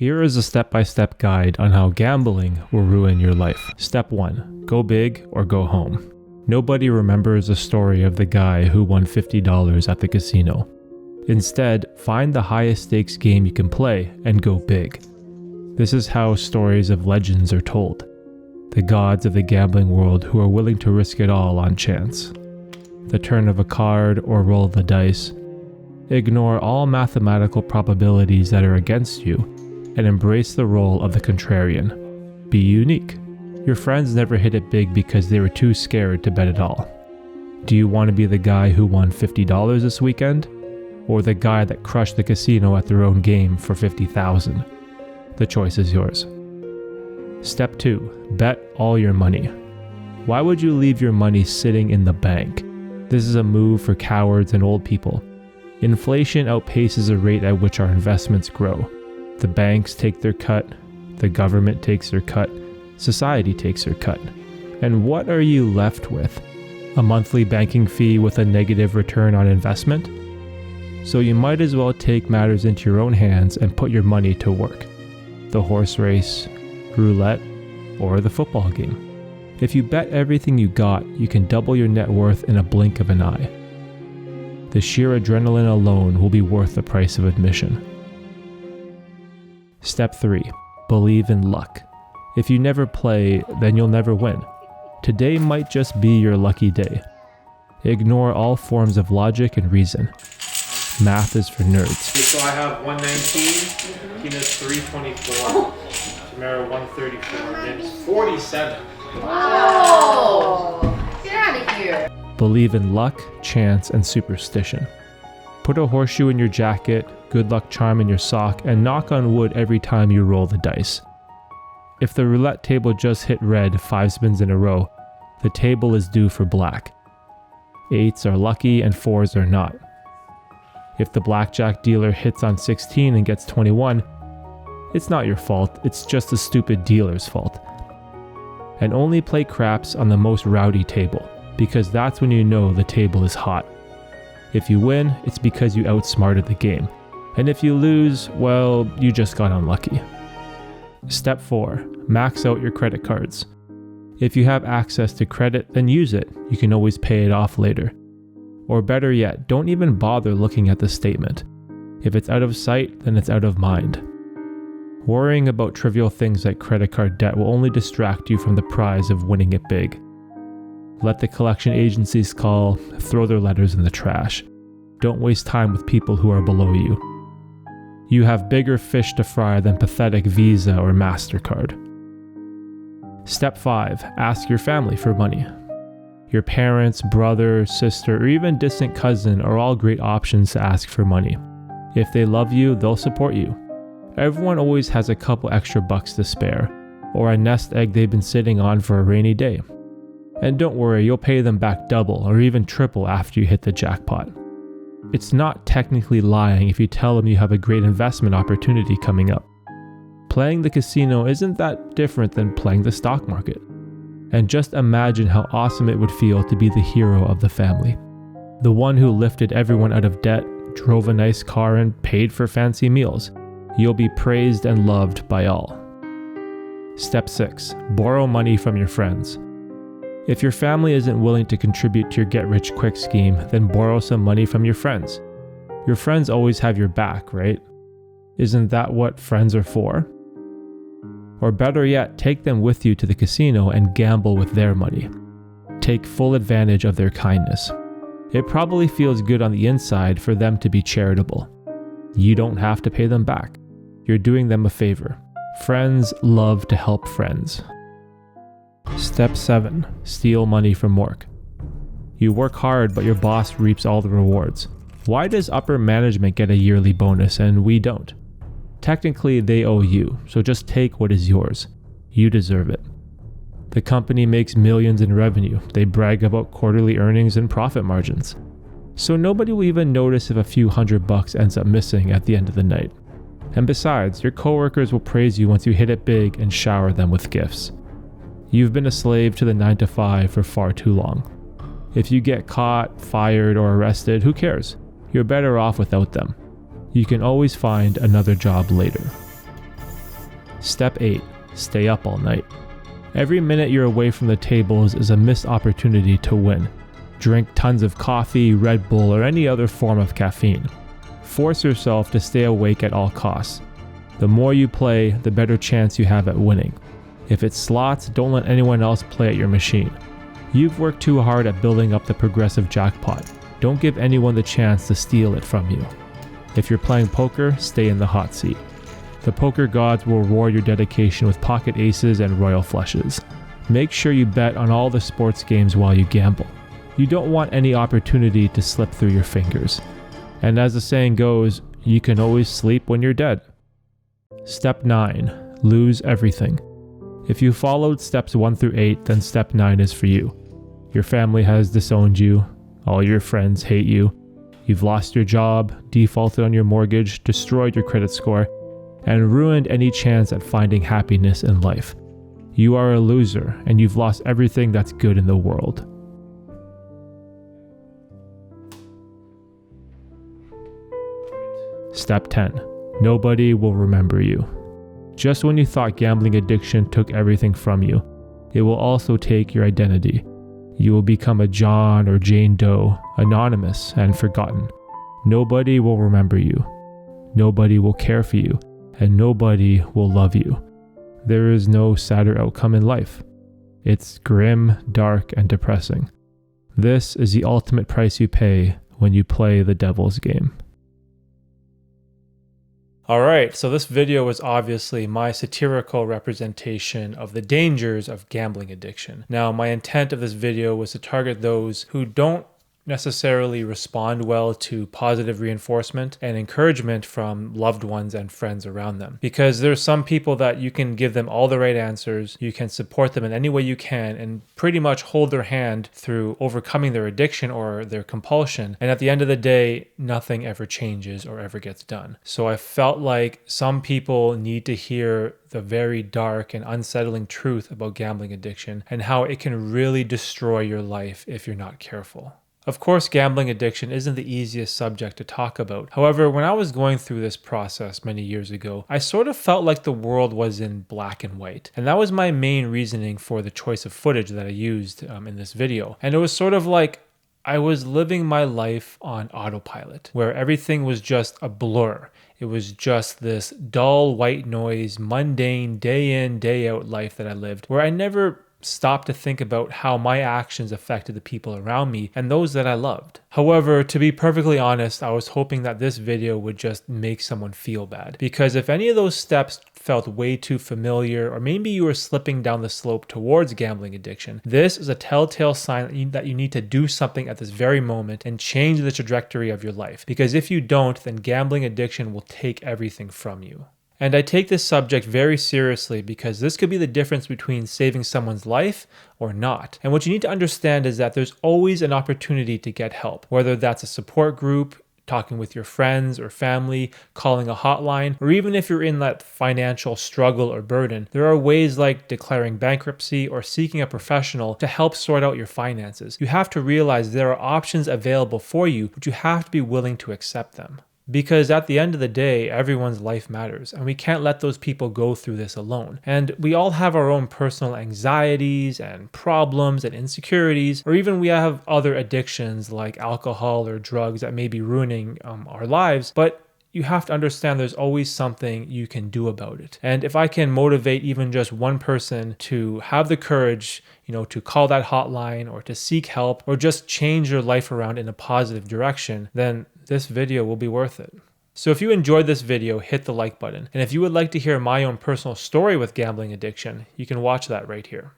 Here is a step-by-step guide on how gambling will ruin your life. Step 1. Go big or go home. Nobody remembers the story of the guy who won $50 at the casino. Instead, find the highest stakes game you can play and go big. This is how stories of legends are told. The gods of the gambling world who are willing to risk it all on chance. The turn of a card or roll of the dice. Ignore all mathematical probabilities that are against you and embrace the role of the contrarian. Be unique. Your friends never hit it big because they were too scared to bet at all. Do you want to be the guy who won $50 this weekend? Or the guy that crushed the casino at their own game for $50,000? The choice is yours. Step 2. Bet all your money. Why would you leave your money sitting in the bank? This is a move for cowards and old people. Inflation outpaces the rate at which our investments grow. The banks take their cut, the government takes their cut, society takes their cut. And what are you left with? A monthly banking fee with a negative return on investment? So you might as well take matters into your own hands and put your money to work. The horse race, roulette, or the football game. If you bet everything you got, you can double your net worth in a blink of an eye. The sheer adrenaline alone will be worth the price of admission. Step 3. Believe in luck. If you never play, then you'll never win. Today might just be your lucky day. Ignore all forms of logic and reason. Math is for nerds. So I have 119, Tina's 324, Tamara 134, Nim's 47. Wow! Get out of here. Believe in luck, chance, and superstition. Put a horseshoe in your jacket, good luck charm in your sock, and knock on wood every time you roll the dice. If the roulette table just hit red 5 spins in a row, the table is due for black. 8s are lucky and 4s are not. If the blackjack dealer hits on 16 and gets 21, it's not your fault, it's just the stupid dealer's fault. And only play craps on the most rowdy table, because that's when you know the table is hot. If you win, it's because you outsmarted the game. And if you lose, well, you just got unlucky. Step 4. Max out your credit cards. If you have access to credit, then use it. You can always pay it off later. Or better yet, don't even bother looking at the statement. If it's out of sight, then it's out of mind. Worrying about trivial things like credit card debt will only distract you from the prize of winning it big. Let the collection agencies call, throw their letters in the trash. Don't waste time with people who are below you. You have bigger fish to fry than pathetic Visa or MasterCard. Step 5. Ask your family for money. Your parents, brother, sister, or even distant cousin are all great options to ask for money. If they love you, they'll support you. Everyone always has a couple extra bucks to spare, or a nest egg they've been sitting on for a rainy day. And don't worry, you'll pay them back double or even triple after you hit the jackpot. It's not technically lying if you tell them you have a great investment opportunity coming up. Playing the casino isn't that different than playing the stock market. And just imagine how awesome it would feel to be the hero of the family. The one who lifted everyone out of debt, drove a nice car, and paid for fancy meals. You'll be praised and loved by all. Step 6. Borrow money from your friends. If your family isn't willing to contribute to your get-rich-quick scheme, then borrow some money from your friends. Your friends always have your back, right? Isn't that what friends are for? Or better yet, take them with you to the casino and gamble with their money. Take full advantage of their kindness. It probably feels good on the inside for them to be charitable. You don't have to pay them back. You're doing them a favor. Friends love to help friends. Step 7. Steal money from work. You work hard, but your boss reaps all the rewards. Why does upper management get a yearly bonus and we don't? Technically, they owe you, so just take what is yours. You deserve it. The company makes millions in revenue. They brag about quarterly earnings and profit margins. So nobody will even notice if a few $100 ends up missing at the end of the night. And besides, your coworkers will praise you once you hit it big and shower them with gifts. You've been a slave to the 9-to-5 for far too long. If you get caught, fired, or arrested, who cares? You're better off without them. You can always find another job later. Step 8. Stay up all night. Every minute you're away from the tables is a missed opportunity to win. Drink tons of coffee, Red Bull, or any other form of caffeine. Force yourself to stay awake at all costs. The more you play, the better chance you have at winning. If it's slots, don't let anyone else play at your machine. You've worked too hard at building up the progressive jackpot. Don't give anyone the chance to steal it from you. If you're playing poker, stay in the hot seat. The poker gods will reward your dedication with pocket aces and royal flushes. Make sure you bet on all the sports games while you gamble. You don't want any opportunity to slip through your fingers. And as the saying goes, you can always sleep when you're dead. Step 9. Lose everything. If you followed steps 1 through 8, then step 9 is for you. Your family has disowned you. All your friends hate you. You've lost your job, defaulted on your mortgage, destroyed your credit score, and ruined any chance at finding happiness in life. You are a loser, and you've lost everything that's good in the world. Step 10. Nobody will remember you. Just when you thought gambling addiction took everything from you, it will also take your identity. You will become a John or Jane Doe, anonymous and forgotten. Nobody will remember you. Nobody will care for you. And nobody will love you. There is no sadder outcome in life. It's grim, dark, and depressing. This is the ultimate price you pay when you play the devil's game. Alright, so this video was obviously my satirical representation of the dangers of gambling addiction. Now, my intent of this video was to target those who don't necessarily respond well to positive reinforcement and encouragement from loved ones and friends around them. Because there's some people that you can give them all the right answers, you can support them in any way you can, and pretty much hold their hand through overcoming their addiction or their compulsion. And at the end of the day, nothing ever changes or ever gets done. So I felt like some people need to hear the very dark and unsettling truth about gambling addiction and how it can really destroy your life if you're not careful. Of course, gambling addiction isn't the easiest subject to talk about. However, when I was going through this process many years ago, I sort of felt like the world was in black and white. And that was my main reasoning for the choice of footage that I used in this video. And it was sort of like I was living my life on autopilot, where everything was just a blur. It was just this dull white noise, mundane, day in, day out life that I lived, where I never stopped to think about how my actions affected the people around me and those that I loved. However, to be perfectly honest, I was hoping that this video would just make someone feel bad. Because if any of those steps felt way too familiar, or maybe you were slipping down the slope towards gambling addiction, this is a telltale sign that you need to do something at this very moment and change the trajectory of your life. Because if you don't, then gambling addiction will take everything from you. And I take this subject very seriously because this could be the difference between saving someone's life or not. And what you need to understand is that there's always an opportunity to get help, whether that's a support group, talking with your friends or family, calling a hotline, or even if you're in that financial struggle or burden, there are ways like declaring bankruptcy or seeking a professional to help sort out your finances. You have to realize there are options available for you, but you have to be willing to accept them. Because at the end of the day, everyone's life matters, and we can't let those people go through this alone. And we all have our own personal anxieties and problems and insecurities, or even we have other addictions like alcohol or drugs that may be ruining our lives, but you have to understand there's always something you can do about it. And if I can motivate even just one person to have the courage, to call that hotline or to seek help or just change your life around in a positive direction, then this video will be worth it. So if you enjoyed this video, hit the like button. And if you would like to hear my own personal story with gambling addiction, you can watch that right here.